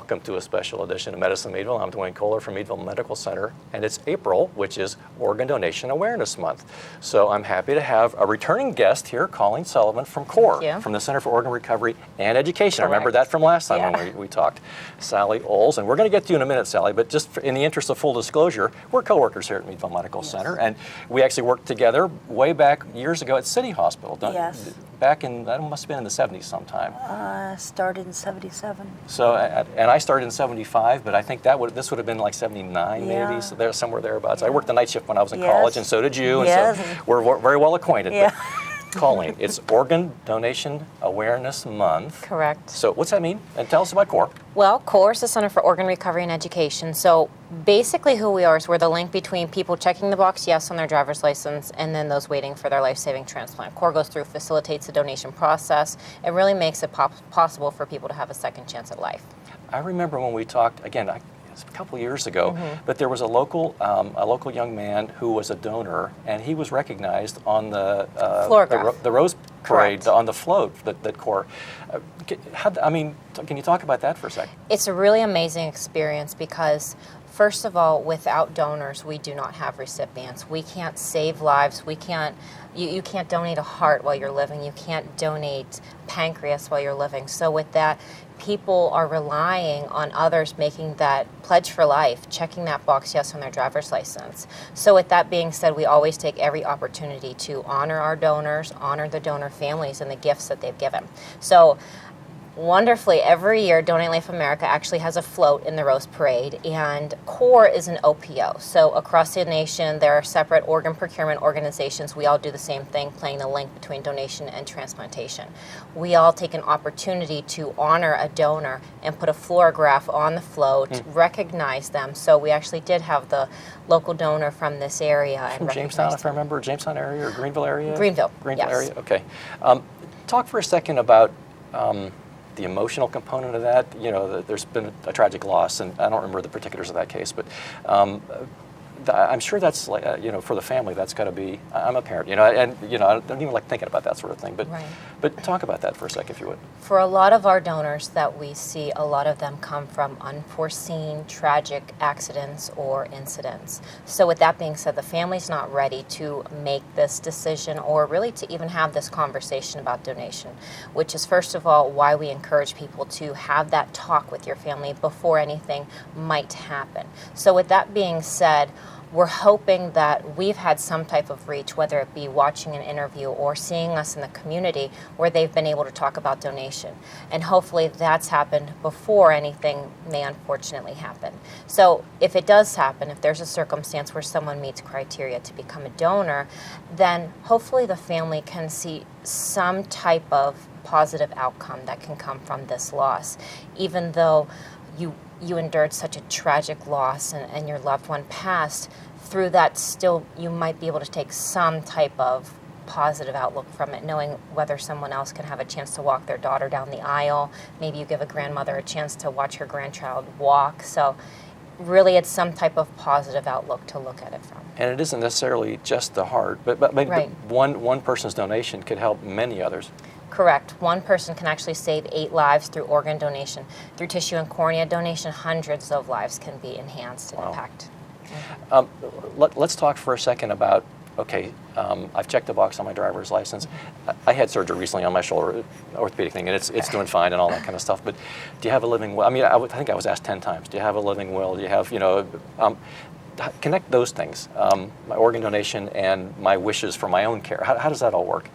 welcome to a special edition of Medicine Meadville. I'm Dwayne Kohler from Meadville Medical Center, and it's April, which is Organ Donation Awareness Month. So I'm happy to have a returning guest here, Colleen Sullivan from CORE, from the Center for Organ Recovery and Education. I remember that from last time when we talked. Sally Oles, and we're going to get to you in a minute, Sally, but just in the interest of full disclosure, we're co-workers here at Meadville Medical Center, and we actually worked together way back years ago at City Hospital. Back in, that must have been in the 70s sometime. Started in 77. So, and I started in 75, but I think this would have been like 79 maybe, so there's somewhere thereabouts. I worked the night shift when I was in college, and so did you, and so we're very well acquainted. But Colleen, it's Organ Donation Awareness Month. Correct. So what's that mean? And tell us about CORE. Well, CORE is the Center for Organ Recovery and Education. So basically who we are is we're the link between people checking the box yes on their driver's license and then those waiting for their life-saving transplant. CORE goes through, facilitates the donation process. It really makes it possible for people to have a second chance at life. I remember when we talked, again, a couple years ago, but there was a local young man who was a donor, and he was recognized on the Rose Parade on the float that CORE. Can you talk about that for a second? It's a really amazing experience because, first of all, without donors, we do not have recipients. We can't save lives. We can't. You can't donate a heart while you're living. You can't donate pancreas while you're living. So with that, people are relying on others making that pledge for life, checking that box yes on their driver's license. So with that being said, we always take every opportunity to honor our donors, honor the donor families and the gifts that they've given. So wonderfully, every year, Donate Life America actually has a float in the Rose Parade, and CORE is an OPO. So across the nation, there are separate organ procurement organizations. We all do the same thing, playing the link between donation and transplantation. We all take an opportunity to honor a donor and put a fluorograph on the float, recognize them. So we actually did have the local donor from this area. From Jamestown, if I remember, Jamestown area or Greenville area? Greenville area, okay. Talk for a second about the emotional component of that. You know, there's been a tragic loss, and I don't remember the particulars of that case, but I'm sure that's like, for the family, that's got to be. I'm a parent, and I don't even like thinking about that sort of thing. But but talk about that for a second, if you would. For a lot of our donors that we see, a lot of them come from unforeseen, tragic accidents or incidents. So with that being said, the family's not ready to make this decision or really to even have this conversation about donation, which is first of all why we encourage people to have that talk with your family before anything might happen. So with that being said, we're hoping that we've had some type of reach, whether it be watching an interview or seeing us in the community where they've been able to talk about donation. And hopefully that's happened before anything may unfortunately happen. So if it does happen, if there's a circumstance where someone meets criteria to become a donor, then hopefully the family can see some type of positive outcome that can come from this loss. Even though you endured such a tragic loss and your loved one passed, through that still you might be able to take some type of positive outlook from it, knowing whether someone else can have a chance to walk their daughter down the aisle. Maybe you give a grandmother a chance to watch her grandchild walk. So really it's some type of positive outlook to look at it from. And it isn't necessarily just the heart, but one person's donation could help many others. Correct. One person can actually save 8 lives through organ donation. Through tissue and cornea donation, hundreds of lives can be enhanced and impacted. Let's talk for a second about, I've checked the box on my driver's license. I had surgery recently on my shoulder, orthopedic thing, and it's doing fine and all that kind of stuff. But do you have a living will? I mean, I think I was asked 10 times, do you have a living will? Do you have, connect those things, my organ donation and my wishes for my own care. How does that all work?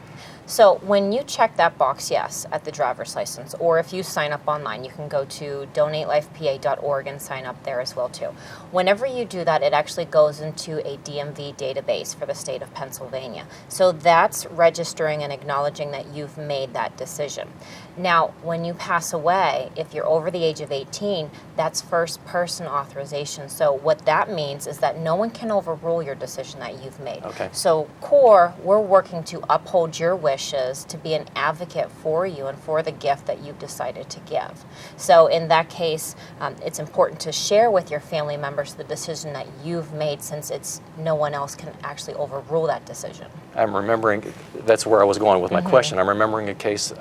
So when you check that box yes at the driver's license, or if you sign up online, you can go to donatelifepa.org and sign up there as well too. Whenever you do that, it actually goes into a DMV database for the state of Pennsylvania. So that's registering and acknowledging that you've made that decision. Now, when you pass away, if you're over the age of 18, that's first person authorization. So what that means is that no one can overrule your decision that you've made. Okay. So CORE, we're working to uphold your wishes, to be an advocate for you and for the gift that you've decided to give. So in that case, it's important to share with your family members the decision that you've made, since no one else can actually overrule that decision. I'm remembering, that's where I was going with my question. I'm remembering a case,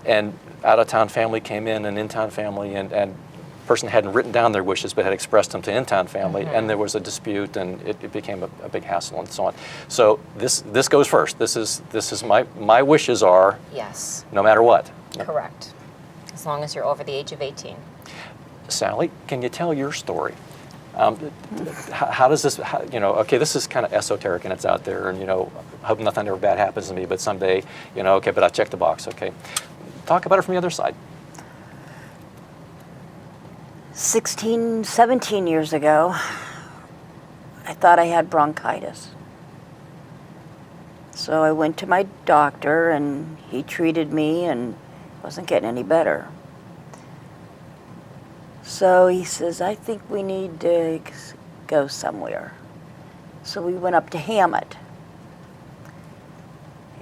and out-of-town family came in, an in-town family, and person hadn't written down their wishes but had expressed them to in-town family, and there was a dispute, and it became a big hassle and so on. So this goes first. This is my wishes are Yes. no matter what. Correct. As long as you're over the age of 18. Sally, can you tell your story? How does this, okay, this is kind of esoteric and it's out there, and, hope nothing ever bad happens to me, but someday, okay, but I checked the box, okay. Talk about it from the other side. 16, 17 years ago, I thought I had bronchitis. So I went to my doctor, and he treated me, and wasn't getting any better. So he says, I think we need to go somewhere. So we went up to Hammett.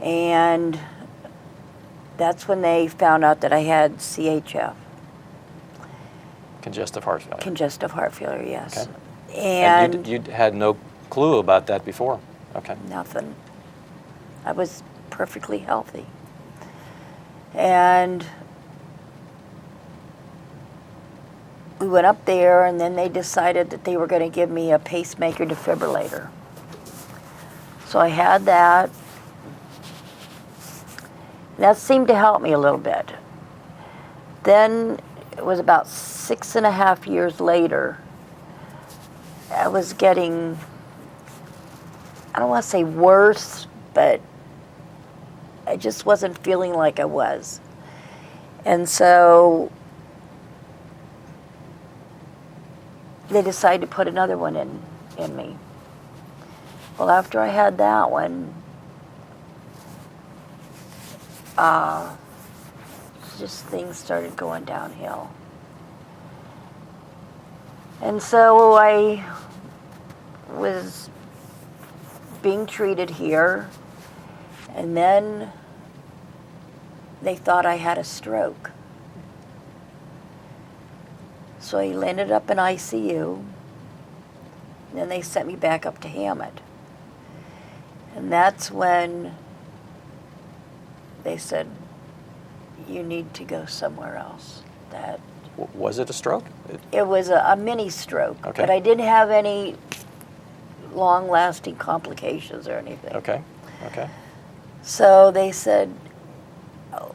And that's when they found out that I had CHF. Congestive heart failure. Congestive heart failure, yes. Okay. And you had no clue about that before? Okay. nothing. I was perfectly healthy. And we went up there, and then they decided that they were going to give me a pacemaker defibrillator. So I had that. That seemed to help me a little bit. Then it was about 6.5 years later, I was getting, I don't want to say worse, but I just wasn't feeling like I was. And so they decided to put another one in me. Well, after I had that one, just things started going downhill. And so I was being treated here, and then they thought I had a stroke. So I ended up in ICU. Then they sent me back up to Hammett. And that's when they said, you need to go somewhere else. That Was it a stroke? it was a mini stroke, Okay. but I didn't have any long-lasting complications or anything. Okay. Okay. So they said,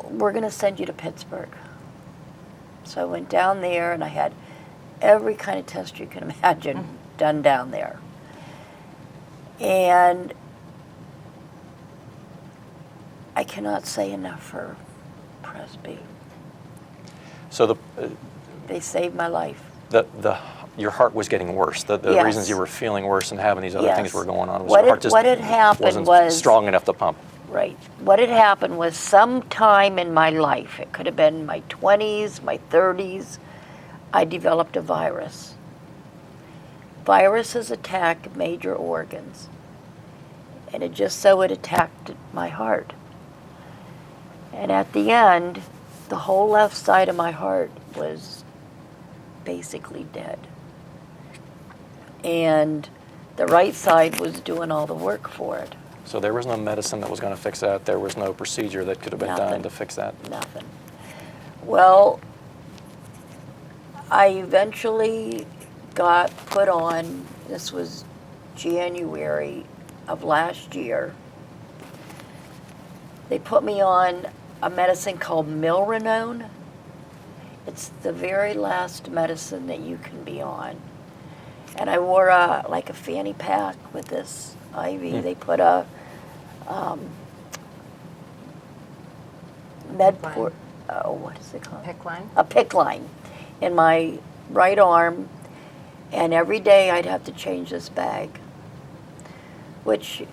we're going to send you to Pittsburgh. So I went down there, and I had every kind of test you can imagine done down there. And I cannot say enough for Presby. So They saved my life. your heart was getting worse. The Yes. reasons you were feeling worse and having these other Yes. things were going on was What your heart had- just what had happened wasn't was- strong enough to pump. Right. What had happened was sometime in my life, it could have been my 20s, my 30s, I developed a virus. Viruses attack major organs. And it just so it attacked my heart. And at the end, the whole left side of my heart was basically dead. And the right side was doing all the work for it. So there was no medicine that was going to fix that. There was no procedure that could have been done Nothing. to fix that. Nothing. Well, I eventually got put on, this was January of last year. They put me on a medicine called Milrinone. It's the very last medicine that you can be on. And I wore like a fanny pack with this IV. They put a Medport, what is it called? Pick line. A PICC line in my right arm, and every day I'd have to change this bag, which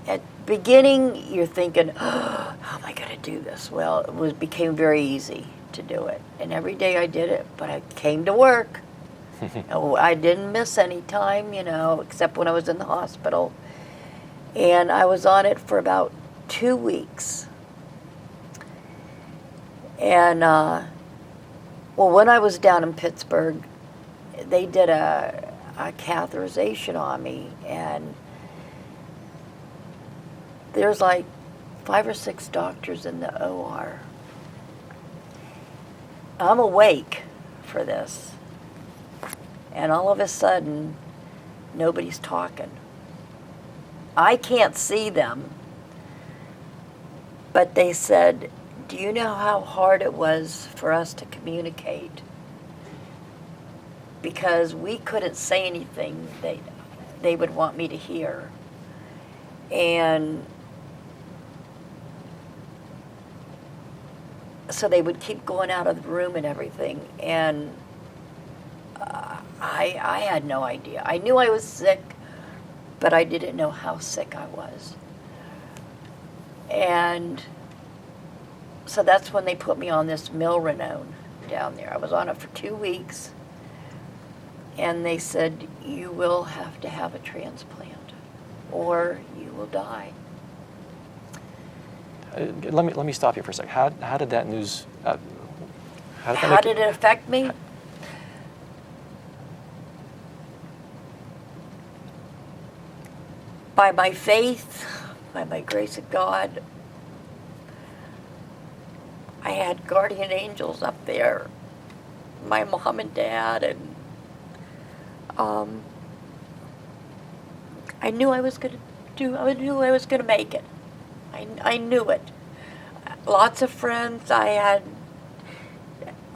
at beginning you're thinking, oh, how am I going to do this? Well, it became very easy to do it, and every day I did it, but I came to work. I didn't miss any time, except when I was in the hospital, and I was on it for about 2 weeks. And, when I was down in Pittsburgh, they did a catheterization on me, and there's like 5 or 6 doctors in the OR. I'm awake for this, And all of a sudden, nobody's talking. I can't see them, but they said, do you know how hard it was for us to communicate? Because we couldn't say anything they would want me to hear. And so they would keep going out of the room and everything. And I had no idea. I knew I was sick, but I didn't know how sick I was. And so that's when they put me on this milrinone down there. I was on it for 2 weeks. And they said, you will have to have a transplant or you will die. Let me stop you for a second. How did that news? How did it affect me? By my faith, by my grace of God, I had guardian angels up there, my mom and dad, and I knew I was going to make it. I knew it. Lots of friends. I had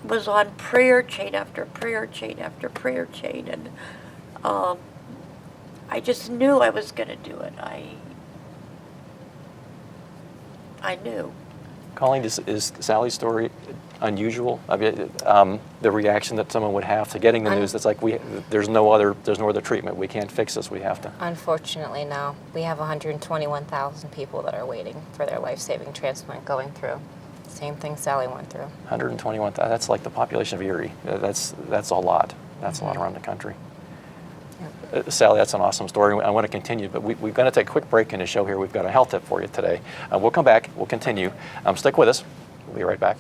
was on prayer chain after prayer chain after prayer chain, and I just knew I was going to do it. I knew. Colleen, is Sally's story unusual? I mean, the reaction that someone would have to getting the news that's like, there's no other treatment. We can't fix this. We have to. Unfortunately, no. We have 121,000 people that are waiting for their life-saving transplant going through. Same thing Sally went through. 121,000. That's like the population of Erie. That's a lot. That's a lot around the country. Yep. Sally, that's an awesome story. I want to continue, but we're going to take a quick break in the show here. We've got a health tip for you today. We'll come back. We'll continue. Stick with us. We'll be right back.